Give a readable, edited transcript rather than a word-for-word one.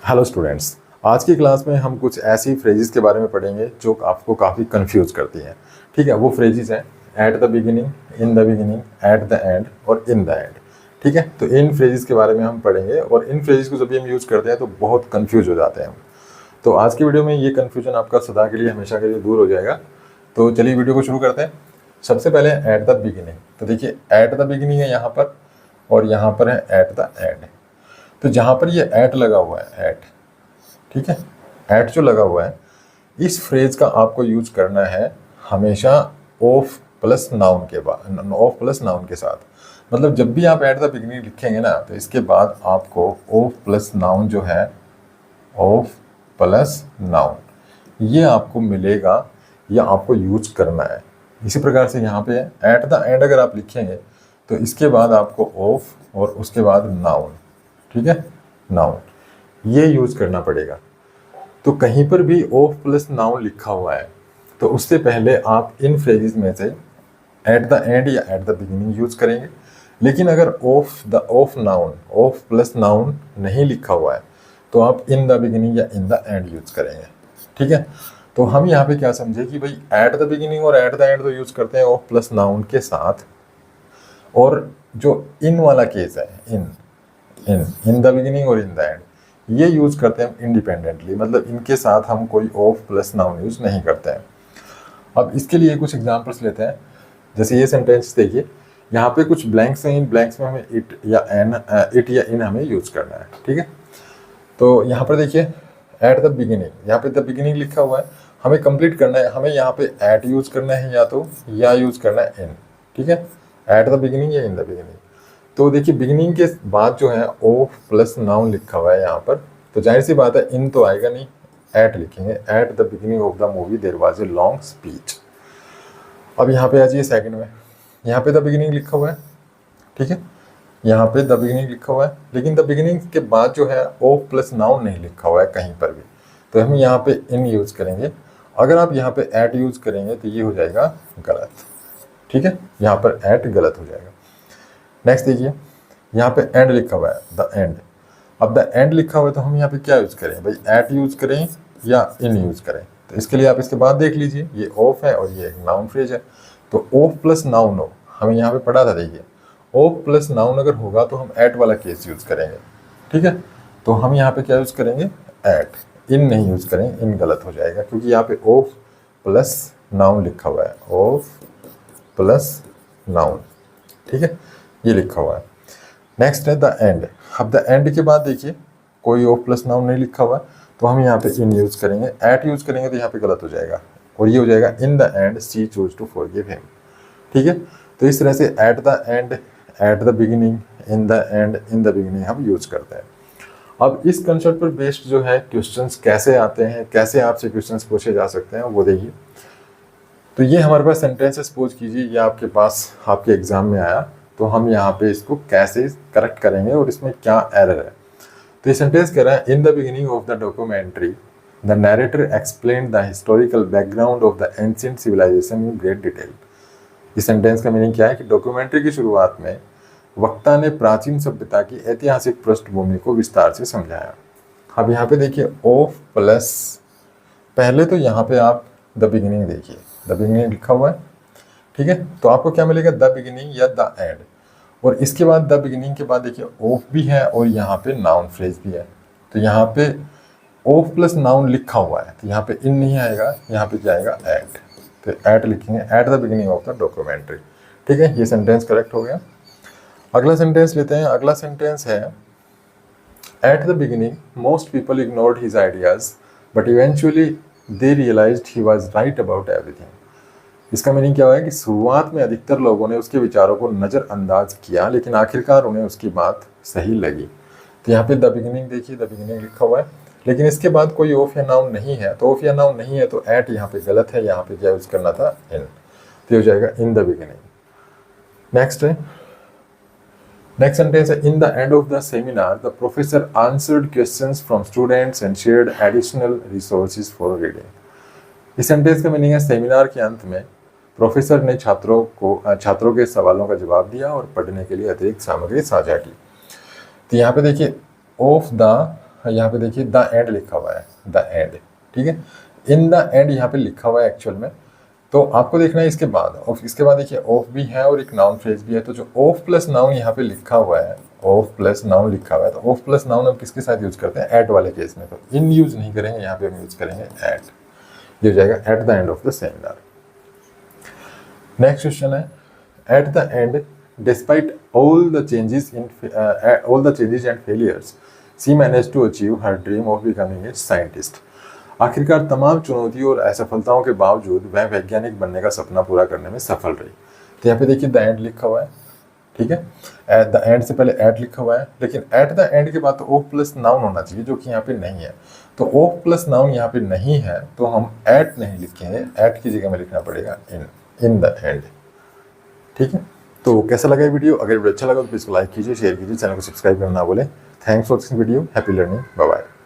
Hello students, आज की class में हम कुछ ऐसी फ्रेजेस के बारे में पढ़ेंगे जो आपको काफ़ी कंफ्यूज करती हैं। ठीक है, वो फ्रेजेस हैं eight the beginning, in the beginning, eight the and और इन द एंड। ठीक है, तो इन फ्रेजेस के बारे में हम पढ़ेंगे और इन फ्रेजेस को जब भी हम यूज़ करते हैं तो बहुत कंफ्यूज हो जाते हैं हम। तो आज की वीडियो में ये कन्फ्यूजन आपका सदा के लिए, हमेशा के लिए दूर हो जाएगा। तो चलिए वीडियो को शुरू करते हैं। सबसे पहले एट द बिगिनिंग, तो देखिए एट द बिगिनिंग है यहाँ पर और यहाँ पर है एट द एंड। तो जहाँ पर ये एट लगा हुआ है, एट, ठीक है, एट जो लगा हुआ है, इस फ्रेज का आपको यूज करना है हमेशा ऑफ प्लस नाउन के बाद, ऑफ प्लस नाउन के साथ। मतलब जब भी आप एट द बिगिनिंग लिखेंगे ना, तो इसके बाद आपको ऑफ प्लस नाउन जो है, ऑफ प्लस नाउन, ये आपको मिलेगा या आपको यूज करना है। इसी प्रकार से यहाँ पे एट द एंड अगर आप लिखेंगे तो इसके बाद आपको ऑफ और उसके बाद नाउन, ठीक है, नाउन, ये यूज करना पड़ेगा। तो कहीं पर भी ऑफ प्लस नाउन लिखा हुआ है तो उससे पहले आप इन फ्रेजेस में से एट द एंड या एट द बिगिनिंग यूज करेंगे। लेकिन अगर of noun, of plus noun नहीं लिखा हुआ है तो आप इन द बिगिनिंग या इन द एंड यूज करेंगे। ठीक है, तो हम यहाँ पे क्या समझे कि भाई एट द बिगिनिंग और एट द एंड तो यूज करते हैं ऑफ प्लस नाउन के साथ, और जो इन वाला केस है, इन द बिगिनिंग और इन द एंड, ये यूज करते हैं हम इंडिपेंडेंटली। मतलब इनके साथ हम कोई ऑफ प्लस नाउन यूज नहीं करते हैं। अब इसके लिए कुछ एग्जांपल्स लेते हैं। जैसे ये सेंटेंस देखिए, यहाँ पे कुछ ब्लैंक्स हैं, इन ब्लैंक्स में हमें इट या एन, इट या इन हमें यूज करना है। ठीक है, तो यहाँ पर देखिए एट द बिगिनिंग, यहाँ पे द बिगिनिंग लिखा हुआ है, हमें कंप्लीट करना है, हमें यहाँ पे एट यूज करना है या यूज करना है इन। ठीक है, एट द बिगिनिंग या इन द बिगिनिंग। तो देखिए बिगिनिंग के बाद जो है ऑफ प्लस नाउन लिखा हुआ है यहाँ पर, तो जाहिर सी बात है इन तो आएगा नहीं, एट लिखेंगे। At the beginning of the movie there was a long speech. अब यहाँ पे आ जाइए सेकंड में, यहाँ पे द बिगिनिंग लिखा हुआ है, ठीक है, यहाँ पे द बिगिनिंग लिखा हुआ है, लेकिन द बिगिनिंग के बाद जो है ऑफ प्लस नाउन नहीं लिखा हुआ है कहीं पर भी, तो हम यहाँ पे इन यूज करेंगे। अगर आप यहाँ पे एट यूज करेंगे तो ये हो जाएगा गलत। ठीक है, यहाँ पर एट गलत हो जाएगा। नेक्स्ट देखिए, यहाँ पे एंड लिखा हुआ है, द एंड। अब द एंड लिखा हुआ है तो हम यहाँ पे क्या यूज करें भाई, एट यूज करें या इन यूज करें। तो इसके लिए आप इसके बाद देख लीजिए, ये ऑफ है और ये नाउन फ्रेज है, तो ऑफ प्लस नाउन हो, हमें यहाँ पे पढ़ा था, देखिए ऑफ प्लस नाउन अगर होगा तो हम एट वाला केस यूज करेंगे। ठीक है, तो हम यहाँ पे क्या यूज करेंगे, एट, इन नहीं यूज करें, इन गलत हो जाएगा क्योंकि यहाँ पे ऑफ प्लस नाउन लिखा हुआ है, ऑफ प्लस नाउन। ठीक है, ये लिखा हुआ है। नेक्स्ट है द एंड। अब द एंड के बाद देखिए कोई ऑफ प्लस नाउन नहीं लिखा हुआ, तो हम यहाँ पे इन यूज करेंगे। एट यूज करेंगे तो यहाँ पे गलत हो जाएगा और ये हो जाएगा in the end she choose to forgive him. ठीक है, तो इस तरह से at the end, at the beginning, in the end, in the beginning हम यूज करते हैं। अब इस कंसेप्ट पर बेस्ड जो है क्वेश्चंस कैसे आते हैं, कैसे आपसे क्वेश्चंस पूछे जा सकते हैं, वो देखिए। तो ये हमारे पास सेंटेंस है, सपोज कीजिए ये आपके पास आपके एग्जाम में आया, तो हम यहाँ पे इसको कैसे करेक्ट करेंगे और इसमें क्या एरर है। तो ये सेंटेंस कह रहा है, in the beginning of the documentary the narrator explained the historical background of the ancient civilisation in great detail. इस सेंटेंस का मीनिंग क्या है कि डॉक्यूमेंट्री की शुरुआत में वक्ता ने प्राचीन सभ्यता की ऐतिहासिक पृष्ठभूमि को विस्तार से समझाया। अब यहाँ पे देखिए ऑफ प्लस, पहले तो यहाँ पे आप द बिगिनिंग देखिए, द बिगिनिंग लिखा हुआ है, ठीक है, तो आपको क्या मिलेगा, द बिगिनिंग या द एंड। और इसके बाद द बिगिनिंग के बाद देखिए ऑफ भी है और यहाँ पे नाउन फ्रेज भी है, तो यहाँ पे ऑफ प्लस नाउन लिखा हुआ है, तो यहाँ पे इन नहीं आएगा, यहाँ पे जाएगा एट, तो एट लिखेंगे, at the beginning of the documentary. ठीक है, ये सेंटेंस करेक्ट हो गया। अगला सेंटेंस लेते हैं। अगला सेंटेंस है, at the beginning most people ignored his ideas but eventually they realised he was right about everything. इसका मीनिंग क्या है कि शुरुआत में अधिकतर लोगों ने उसके विचारों को नज़रअंदाज किया, लेकिन आखिरकार उन्हें उसकी बात सही लगी। तो यहाँ पे द बिगिनिंग देखिए, द बिगिनिंग लिखा हुआ है, लेकिन इसके बाद कोई ऑफ या नाउन नहीं है, तो ऑफ या नाउन नहीं है तो एट यहाँ पे गलत है, यहाँ पे क्या यूज करना था, इन, तो हो जाएगा इन द बिगिनिंग। नेक्स्ट है, नेक्स्ट सेंटेंस है, in the end of the seminar the professor answered questions from students and shared additional resources for reading. इस सेंटेंस का मीनिंग है, सेमिनार के अंत में प्रोफेसर ने छात्रों के सवालों का जवाब दिया और पढ़ने के लिए अतिरिक्त सामग्री साझा की। तो यहाँ पे देखिए ऑफ द यहाँ पे देखिए द एंड लिखा हुआ है, द एंड, ठीक है। इन द एंड यहाँ पे लिखा हुआ है एक्चुअल में, तो आपको देखना है इसके बाद, और इसके बाद देखिए ऑफ भी है और एक नाउन फ्रेज भी है। तो जो ऑफ प्लस नाउन यहाँ पे लिखा हुआ है, ऑफ प्लस नाउन लिखा हुआ है, तो ऑफ प्लस नाउन हम किसके साथ यूज करते हैं, एट वाले केस में। तो इन यूज नहीं करेंगे, यहाँ पे हम यूज करेंगे एट। ये हो जाएगा at the end of the seminar. Next question है, at the end despite all the changes and failures she managed to achieve her dream of becoming a scientist. आखिरकार तमाम चुनौतियों और असफलताओं के बावजूद वह वैज्ञानिक बनने का सपना पूरा करने में सफल रही। तो यहाँ पे देखिए द एंड लिखा हुआ है, ठीक है। एट द एंड से पहले एट लिखा हुआ है, लेकिन एट द एंड के बाद तो ऑफ प्लस नाउन होना चाहिए, जो कि यहाँ पे नहीं है। तो ऑफ प्लस नाउन यहाँ पे नहीं है, तो हम एट नहीं लिखेंगे, एट की जगह में लिखना पड़ेगा इन द एंड, ठीक है। तो कैसा लगा ये वीडियो? अगर वीडियो अच्छा लगा तो प्लीज़ लाइक कीजिए, शेयर कीजिए, चैनल को सब्सक्राइब करना ना भूलें। Thanks for watching video, happy learning, bye bye.